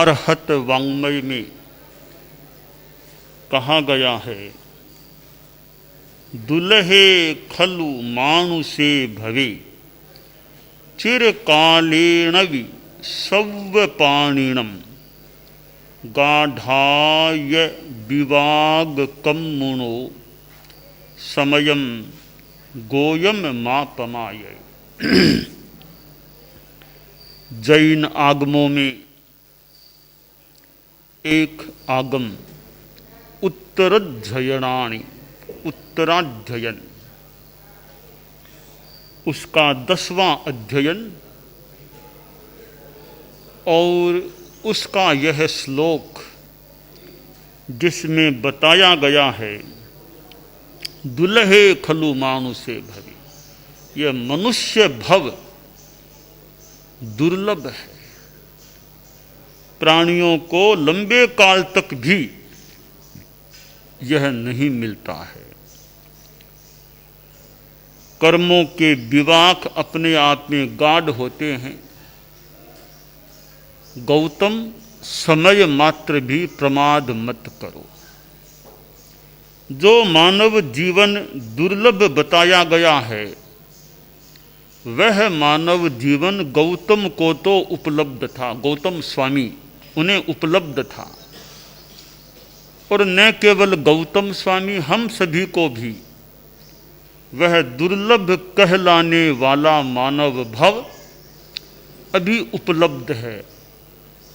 आर्हत वाङ्मय में कहा गया है, दुल्हे खलु मानुषे भवे चिरकालेणवि सव्यपाणिनम गाढ़ाय विवाग कम्मुणो समयम गोयम मापमाय। जैन आगमों में एक आगम उत्तराध्ययनानि, उत्तराध्ययन, उसका 10वां अध्ययन और उसका यह श्लोक जिसमें बताया गया है, दुल्हे खलु मानुषे भवे, यह मनुष्य भव दुर्लभ है। प्राणियों को लंबे काल तक भी यह नहीं मिलता है। कर्मों के विवाक अपने आप में गाढ़ होते हैं। गौतम, समय मात्र भी प्रमाद मत करो। जो मानव जीवन दुर्लभ बताया गया है, वह मानव जीवन गौतम को तो उपलब्ध था, गौतम स्वामी उन्हें उपलब्ध था। और न केवल गौतम स्वामी, हम सभी को भी वह दुर्लभ कहलाने वाला मानव भव अभी उपलब्ध है,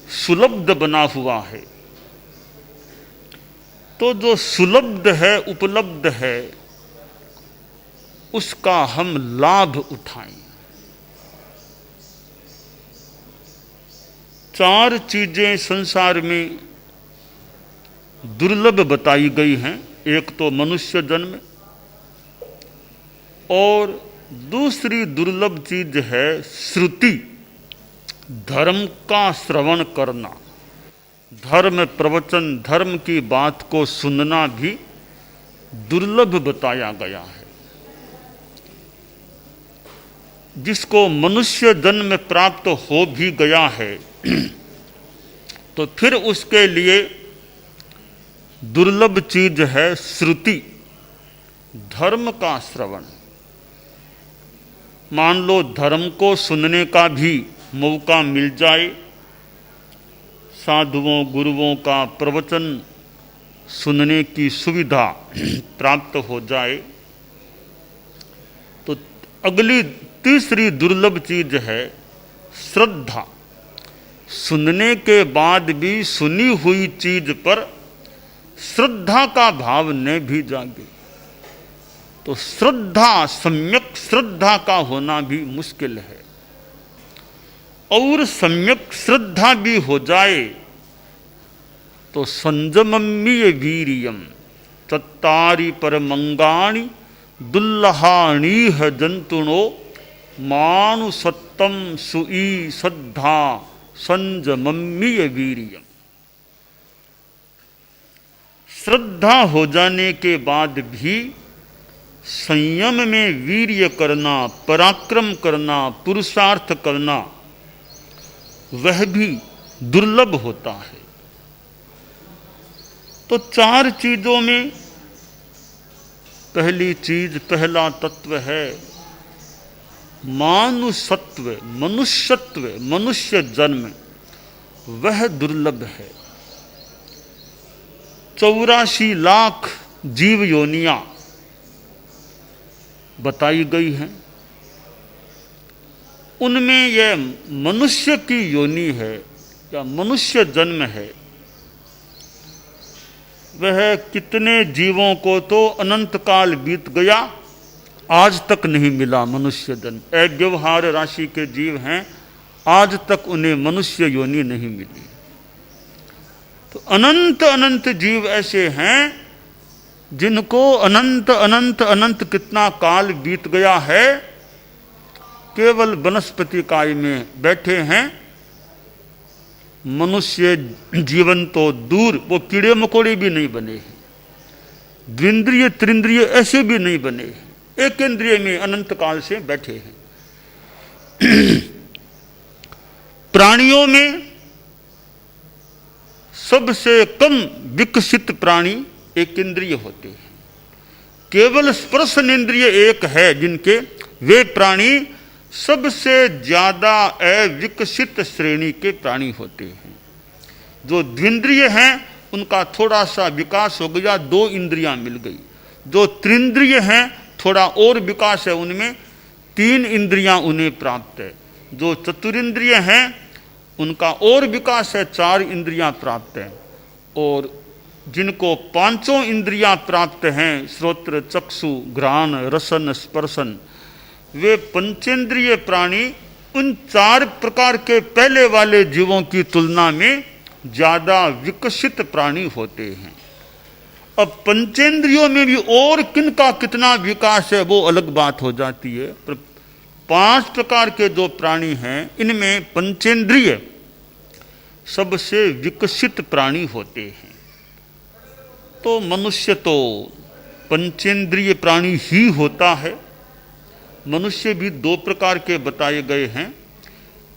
सुलब्ध बना हुआ है। तो जो सुलब्ध है, उपलब्ध है, उसका हम लाभ उठाएं। 4 चीजें संसार में दुर्लभ बताई गई हैं। एक तो मनुष्य जन्म, और दूसरी दुर्लभ चीज है श्रुति, धर्म का श्रवण करना, धर्म प्रवचन, धर्म की बात को सुनना भी दुर्लभ बताया गया है। जिसको मनुष्य जन्म प्राप्त हो भी गया है तो फिर उसके लिए दुर्लभ चीज है श्रुति, धर्म का श्रवण। मान लो धर्म को सुनने का भी मौका मिल जाए, साधुओं गुरुओं का प्रवचन सुनने की सुविधा प्राप्त हो जाए, तो अगली तीसरी दुर्लभ चीज है श्रद्धा। सुनने के बाद भी सुनी हुई चीज पर श्रद्धा का भाव न भी जागे तो श्रद्धा, सम्यक श्रद्धा का होना भी मुश्किल है। और सम्यक श्रद्धा भी हो जाए तो संजमम्य वीरियम चत्तारि परमंगाणि दुल्लहाणीह जंतुनो मानुसत्तम सुई श्रद्धा संजमम्य वीरियम। श्रद्धा हो जाने के बाद भी संयम में वीर्य करना, पराक्रम करना, पुरुषार्थ करना, वह भी दुर्लभ होता है। तो 4 चीजों में पहली चीज, पहला तत्व है मानुषत्व, मनुष्यत्व, मनुष्य जन्म, वह दुर्लभ है। 84 लाख जीव योनियां बताई गई हैं। उनमें यह मनुष्य की योनि है या मनुष्य जन्म है, वह कितने जीवों को तो अनंत काल बीत गया, आज तक नहीं मिला मनुष्य जन्म। अव्यवहार राशि के जीव हैं, आज तक उन्हें मनुष्य योनि नहीं मिली। तो अनंत अनंत जीव ऐसे हैं जिनको अनंत अनंत अनंत कितना काल बीत गया है, केवल वनस्पति काय में बैठे हैं। मनुष्य जीवन तो दूर, वो कीड़े मकोड़े भी नहीं बने हैं, द्विंद्रिय त्रिंद्रिय ऐसे भी नहीं बने हैं, एक इंद्रिय में अनंत काल से बैठे हैं। प्राणियों में सबसे कम विकसित प्राणी एक इंद्रिय होते हैं। केवल स्पर्शनेन्द्रिय एक है जिनके, वे प्राणी सबसे ज्यादा अविकसित श्रेणी के प्राणी होते हैं। जो द्विंद्रिय हैं उनका थोड़ा सा विकास हो गया, 2 इंद्रियां मिल गई। जो त्रिंद्रिय हैं थोड़ा और विकास है, उनमें 3 इंद्रियां उन्हें प्राप्त है। जो चतुरिंद्रिय हैं उनका और विकास है, 4 इंद्रियां प्राप्त हैं। और जिनको 5 इंद्रियां प्राप्त हैं, श्रोत्र चक्षु घ्राण रसन स्पर्शन, वे पंचेंद्रिय प्राणी उन 4 प्रकार के पहले वाले जीवों की तुलना में ज्यादा विकसित प्राणी होते हैं। अब पंचेंद्रियों में भी और किनका कितना विकास है वो अलग बात हो जाती है। पर 5 प्रकार के जो प्राणी हैं इनमें पंचेंद्रिय सबसे विकसित प्राणी होते हैं। तो मनुष्य तो पंचेंद्रिय प्राणी ही होता है। मनुष्य भी 2 प्रकार के बताए गए हैं,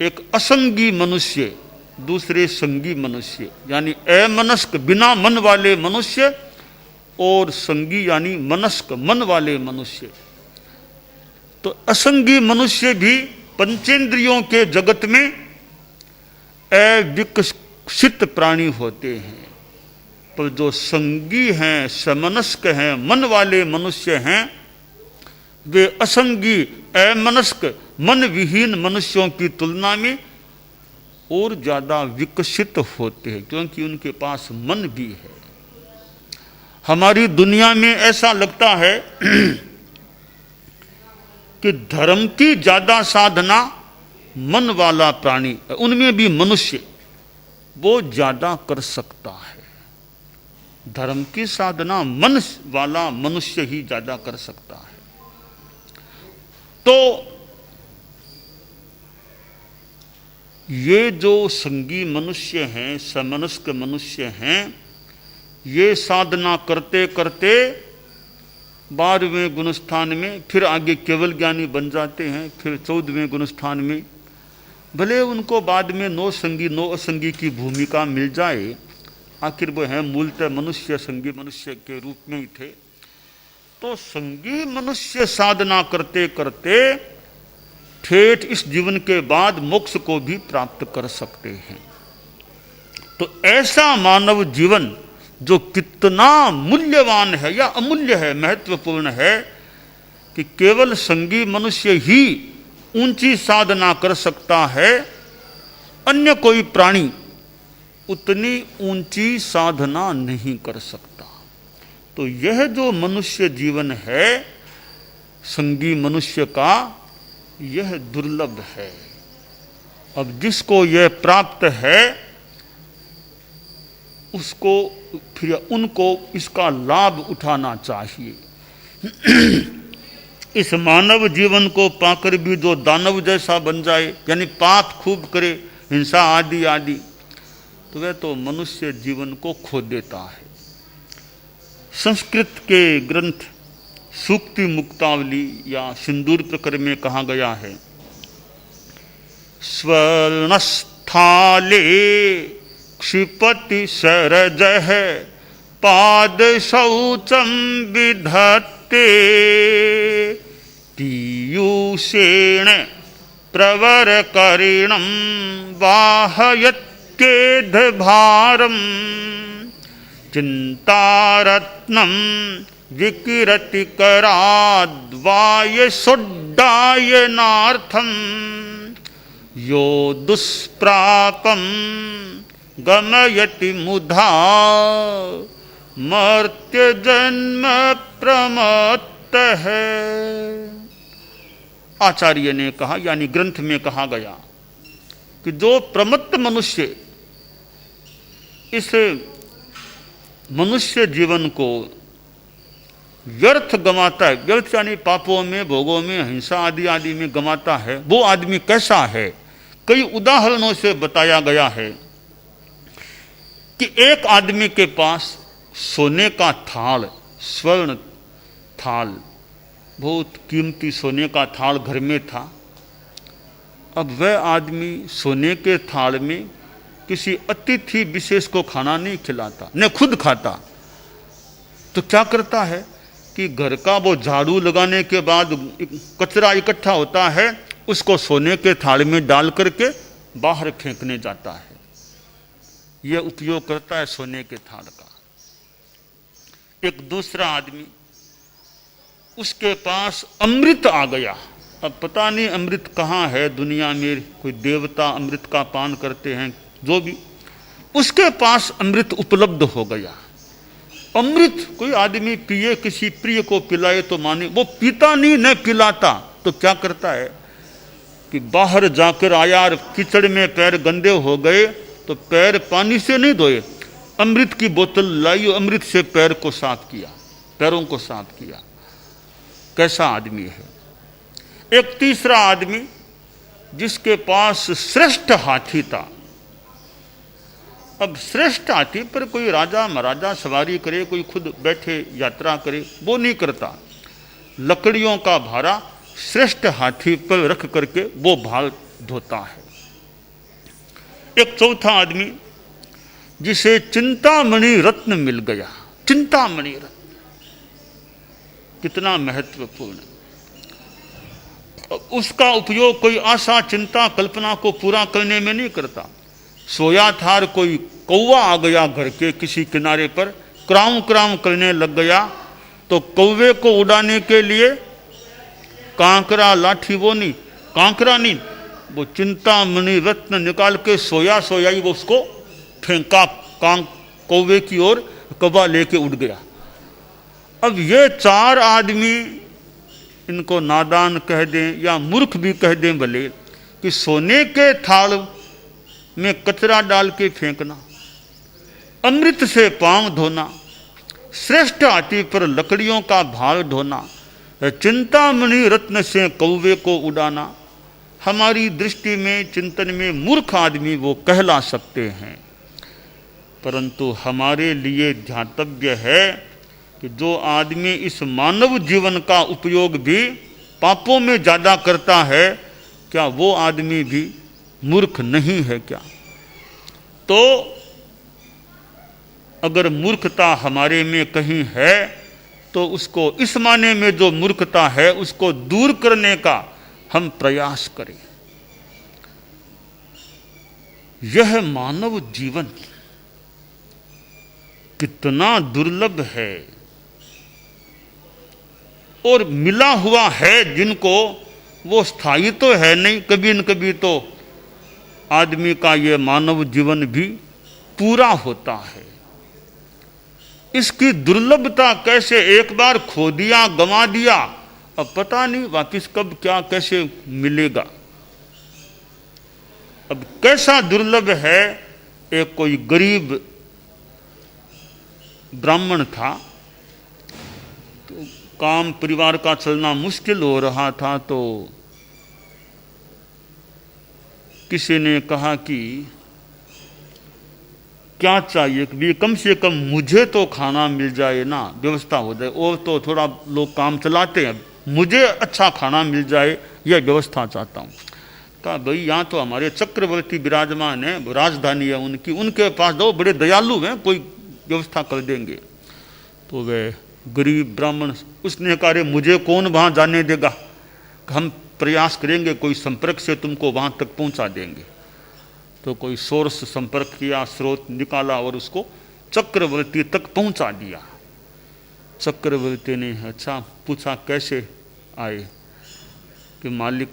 एक असंगी मनुष्य, दूसरे संगी मनुष्य, यानी अमनस्क बिना मन वाले मनुष्य, और संगी यानी मनस्क मन वाले मनुष्य। तो असंगी मनुष्य भी पंचेंद्रियों के जगत में अविकसित प्राणी होते हैं। पर जो संगी हैं, समनस्क हैं, मन वाले मनुष्य हैं, वे असंगी अमनस्क मन विहीन मनुष्यों की तुलना में और ज्यादा विकसित होते हैं, क्योंकि उनके पास मन भी है। हमारी दुनिया में ऐसा लगता है कि धर्म की ज्यादा साधना मन वाला प्राणी, उनमें भी मनुष्य, वो ज्यादा कर सकता है। धर्म की साधना मन वाला मनुष्य ही ज्यादा कर सकता है। तो ये जो संगी मनुष्य हैं, समनस्क मनुष्य हैं, ये साधना करते करते 12वें गुणस्थान में फिर आगे केवल ज्ञानी बन जाते हैं। फिर 14वें गुणस्थान में भले उनको बाद में 9 संगी 9 असंगी की भूमिका मिल जाए, आखिर वो हैं मूलतः मनुष्य, संगी मनुष्य के रूप में ही थे। तो संगी मनुष्य साधना करते करते ठेठ इस जीवन के बाद मोक्ष को भी प्राप्त कर सकते हैं। तो ऐसा मानव जीवन जो कितना मूल्यवान है या अमूल्य है, महत्वपूर्ण है, कि केवल संगी मनुष्य ही ऊंची साधना कर सकता है, अन्य कोई प्राणी उतनी ऊंची साधना नहीं कर सकता। तो यह जो मनुष्य जीवन है संगी मनुष्य का, यह दुर्लभ है। अब जिसको यह प्राप्त है उसको फिर उनको इसका लाभ उठाना चाहिए। इस मानव जीवन को पाकर भी जो दानव जैसा बन जाए, यानी पाप खूब करे, हिंसा आदि आदि, तो वह तो मनुष्य जीवन को खो देता है। संस्कृत के ग्रंथ सूक्ति मुक्तावली या सिंदूर प्रकर में कहा गया है, स्वर्णस्थाले क्षिपति सरजः पाद शौचम विधत्ते पीयूषेण प्रवरकरिणं वाहयत्येध भारं चिन्तारत्नं विकिरति कराद्वायसोड्डायनार्थं यो दुष्प्रापं गमयति मुधा मर्त्य जन्म प्रमत्तः। आचार्य ने कहा, यानी ग्रंथ में कहा गया कि जो प्रमत्त मनुष्य इस मनुष्य जीवन को व्यर्थ गंवाता है, व्यर्थ यानी पापों में, भोगों में, हिंसा आदि आदि में गंवाता है, वो आदमी कैसा है। कई उदाहरणों से बताया गया है कि एक आदमी के पास सोने का थाल, स्वर्ण थाल, बहुत कीमती सोने का थाल घर में था। अब वह आदमी सोने के थाल में किसी अतिथि विशेष को खाना नहीं खिलाता, न खुद खाता। तो क्या करता है कि घर का वो झाड़ू लगाने के बाद कचरा इकट्ठा होता है, उसको सोने के थाल में डाल करके बाहर फेंकने जाता है। यह उपयोग करता है सोने के थाल का। एक दूसरा आदमी, उसके पास अमृत आ गया। अब पता नहीं अमृत कहाँ है दुनिया में, कोई देवता अमृत का पान करते हैं, जो भी, उसके पास अमृत उपलब्ध हो गया। अमृत कोई आदमी पिए, किसी प्रिय को पिलाए तो माने, वो पीता नहीं, न पिलाता, तो क्या करता है कि बाहर जाकर आया और कीचड़ में पैर गंदे हो गए तो पैर पानी से नहीं धोए, अमृत की बोतल लाई, अमृत से पैर को साफ किया, पैरों को साफ किया। कैसा आदमी है। एक तीसरा आदमी जिसके पास श्रेष्ठ हाथी था। अब श्रेष्ठ हाथी पर कोई राजा महाराजा सवारी करे, कोई खुद बैठे यात्रा करे, वो नहीं करता। लकड़ियों का भारा श्रेष्ठ हाथी पर रख करके वो भार ढोता है। एक चौथा आदमी जिसे चिंतामणि रत्न मिल गया। चिंतामणि रत्न कितना महत्वपूर्ण। उसका उपयोग कोई आशा चिंता कल्पना को पूरा करने में नहीं करता। सोया था, कोई कौवा आ गया घर के किसी किनारे पर, क्राउं क्राउं करने लग गया, तो कौवे को उड़ाने के लिए कांकरा लाठी, वो नहीं, कांकरा नहीं, वो चिंतामणि रत्न निकाल के सोया सोया ही वो उसको फेंका कौवे की ओर, कौवा लेके उड़ गया। अब ये चार आदमी, इनको नादान कह दें या मूर्ख भी कह दें भले, कि सोने के थाल में कचरा डाल के फेंकना, अमृत से पांव धोना, श्रेष्ठ हाथी पर लकड़ियों का भार ढोना, चिंतामणि रत्न से कौवे को उड़ाना, हमारी दृष्टि में चिंतन में मूर्ख आदमी वो कहला सकते हैं। परंतु हमारे लिए ध्यातव्य है कि जो आदमी इस मानव जीवन का उपयोग भी पापों में ज़्यादा करता है, क्या वो आदमी भी मूर्ख नहीं है क्या? तो अगर मूर्खता हमारे में कहीं है तो उसको, इस माने में जो मूर्खता है उसको दूर करने का हम प्रयास करें। यह मानव जीवन कितना दुर्लभ है और मिला हुआ है जिनको, वो स्थायी तो है नहीं। कभी न कभी तो आदमी का ये मानव जीवन भी पूरा होता है। इसकी दुर्लभता कैसे, एक बार खो दिया, गंवा दिया, अब पता नहीं वापिस कब क्या कैसे मिलेगा। अब कैसा दुर्लभ है। एक कोई गरीब ब्राह्मण था, तो काम परिवार का चलना मुश्किल हो रहा था, तो किसी ने कहा कि क्या चाहिए कि कम से कम मुझे तो खाना मिल जाए ना, व्यवस्था हो जाए, और तो थोड़ा लोग काम चलाते हैं, मुझे अच्छा खाना मिल जाए, यह व्यवस्था चाहता हूँ। कहा भाई यहाँ तो हमारे चक्रवर्ती विराजमान है, राजधानी है उनकी, उनके पास दो, बड़े दयालु हैं, कोई व्यवस्था कर देंगे। तो वह गरीब ब्राह्मण, उसने कहा अरे मुझे कौन वहाँ जाने देगा, हम प्रयास करेंगे, कोई संपर्क से तुमको वहाँ तक पहुँचा देंगे। तो कोई सोर्स संपर्क किया, स्रोत निकाला और उसको चक्रवर्ती तक पहुँचा दिया। चक्रवर्ती ने अच्छा पूछा कैसे आए, कि मालिक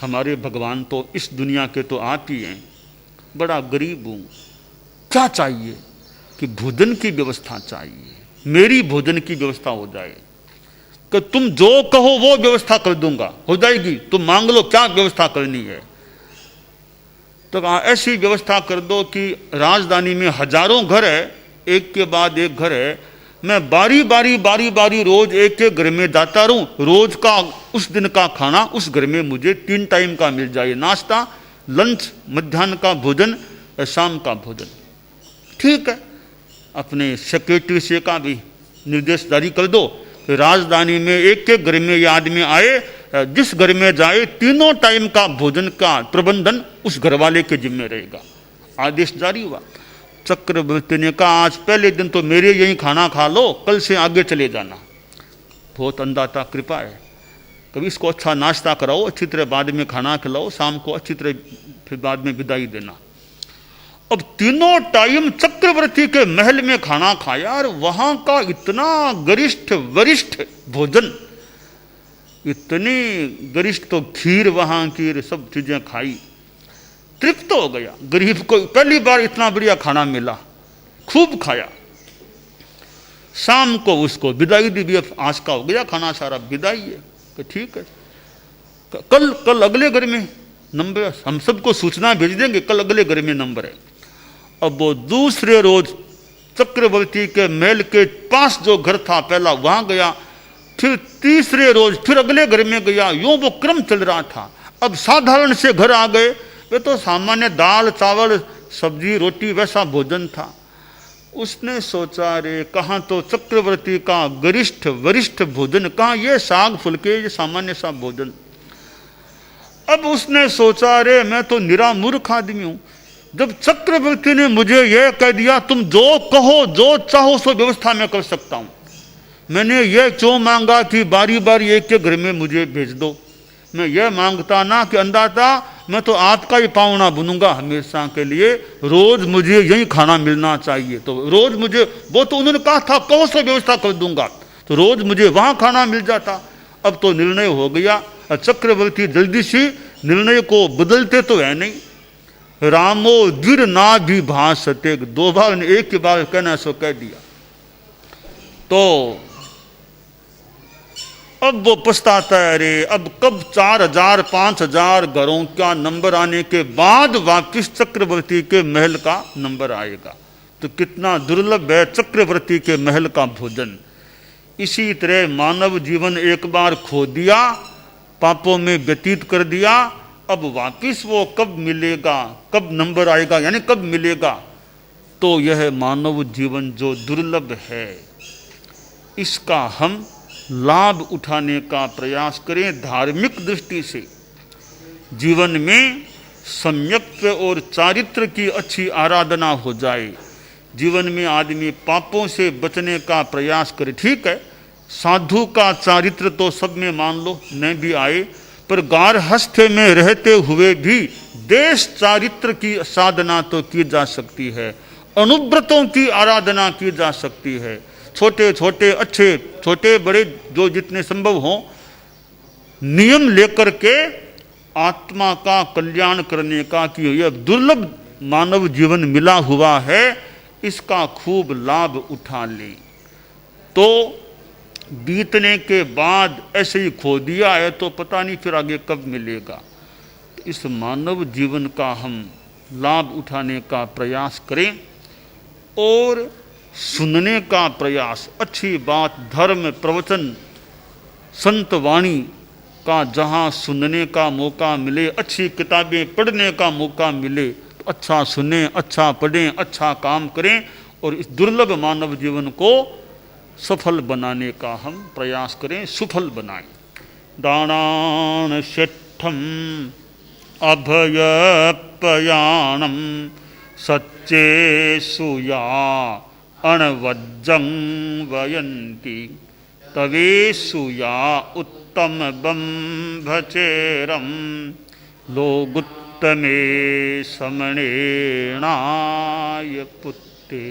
हमारे भगवान तो इस दुनिया के तो आप ही हैं, बड़ा गरीब हूँ, क्या चाहिए? कि भोजन की व्यवस्था चाहिए, मेरी भोजन की व्यवस्था हो जाए। कि तुम जो कहो वो व्यवस्था कर दूंगा, हो जाएगी, तुम मांग लो क्या व्यवस्था करनी है। तो कहा ऐसी व्यवस्था कर दो कि राजधानी में हजारों घर है, एक के बाद एक घर है, मैं बारी बारी रोज एक एक घर में जाता रहूं, रोज का उस दिन का खाना उस घर में मुझे 3 टाइम का मिल जाए, नाश्ता, लंच, मध्याह्न का भोजन, शाम का भोजन। ठीक है, अपने सेक्रेटरी से का भी निर्देश जारी कर दो कि राजधानी में एक एक घर में ये आदमी आए, जिस घर में जाए 3 टाइम का भोजन का प्रबंधन उस घर वाले के जिम्मे रहेगा। आदेश जारी हुआ। चक्रवर्ती ने कहा आज पहले दिन तो मेरे यहीं खाना खा लो, कल से आगे चले जाना। बहुत अंदाता कृपा है, कभी इसको अच्छा नाश्ता कराओ, अच्छी तरह बाद में खाना खिलाओ, शाम को अच्छी तरह फिर बाद में विदाई देना। अब तीनों टाइम चक्रवर्ती के महल में खाना खाया और वहां का इतना गरिष्ठ वरिष्ठ भोजन, इतनी गरिष्ठ तो खीर वहां की सब चीजें खाई, तृप्त हो गया। गरीब को पहली बार इतना बढ़िया खाना मिला, खूब खाया। शाम को उसको विदाई दी भी, आज का हो गया खाना सारा, विदाई है कि ठीक है, कल अगले घर में नंबर, हम सबको सूचना भेज देंगे, कल अगले घर में नंबर है। अब वो दूसरे रोज चक्रवर्ती के महल के पास जो घर था पहला वहां गया, फिर तीसरे रोज फिर अगले घर में गया, यूं वो क्रम चल रहा था। अब साधारण से घर आ गए, वे तो सामान्य दाल चावल सब्जी रोटी वैसा भोजन था। उसने सोचा रे कहाँ तो चक्रवर्ती का गरिष्ठ वरिष्ठ भोजन, कहाँ ये साग फुलके, ये सामान्य सा भोजन। अब उसने सोचा रे मैं तो निरा मूर्ख आदमी हूं, जब चक्रवर्ती ने मुझे यह कह दिया तुम जो कहो जो चाहो सो व्यवस्था मैं कर सकता हूं, मैंने ये क्यों मांगा कि बारी बारी एक के घर में मुझे भेज दो। मैं ये मांगता ना कि अंदाता मैं तो आपका ही पावना बनूंगा हमेशा के लिए, रोज मुझे यही खाना मिलना चाहिए। तो रोज मुझे, वो तो उन्होंने कहा था कहो सो व्यवस्था कर दूंगा, तो रोज मुझे वहां खाना मिल जाता। अब तो निर्णय हो गया। चक्रवर्ती जल्दी से निर्णय को बदलते तो है नहीं। रामो द्विर ना भी भाषते, दो बार ने एक के बार कहना सो कह दिया। तो अब वो पछताता है, अरे अब कब 4000 5000 घरों का नंबर आने के बाद वापिस चक्रवर्ती के महल का नंबर आएगा। तो कितना दुर्लभ है चक्रवर्ती के महल का भोजन। इसी तरह मानव जीवन एक बार खो दिया, पापों में व्यतीत कर दिया, अब वापिस वो कब मिलेगा, कब नंबर आएगा, यानी कब मिलेगा। तो यह मानव जीवन जो दुर्लभ है, इसका हम लाभ उठाने का प्रयास करें। धार्मिक दृष्टि से जीवन में सम्यक और चारित्र की अच्छी आराधना हो जाए, जीवन में आदमी पापों से बचने का प्रयास करे। ठीक है, साधु का चारित्र तो सब में मान लो नहीं भी आए, पर गारहस्थ्य में रहते हुए भी देश चारित्र की साधना तो की जा सकती है, अनुव्रतों की आराधना की जा सकती है। छोटे छोटे अच्छे छोटे बड़े जो जितने संभव हो नियम लेकर के आत्मा का कल्याण करने का कि यह दुर्लभ मानव जीवन मिला हुआ है, इसका खूब लाभ उठा लें। तो बीतने के बाद ऐसे ही खो दिया है तो पता नहीं फिर आगे कब मिलेगा। इस मानव जीवन का हम लाभ उठाने का प्रयास करें और सुनने का प्रयास, अच्छी बात धर्म प्रवचन संत वाणी का जहाँ सुनने का मौका मिले, अच्छी किताबें पढ़ने का मौका मिले तो अच्छा सुने, अच्छा पढ़ें, अच्छा काम करें और इस दुर्लभ मानव जीवन को सफल बनाने का हम प्रयास करें, सुफल बनाएं। दानान शेठम अभयपयाणम सच्चे सुया अणवज्जं वयन्ति तवेषु या उत्तम बंभचेरम लोगुत्तमे समणेनाय पुत्ते।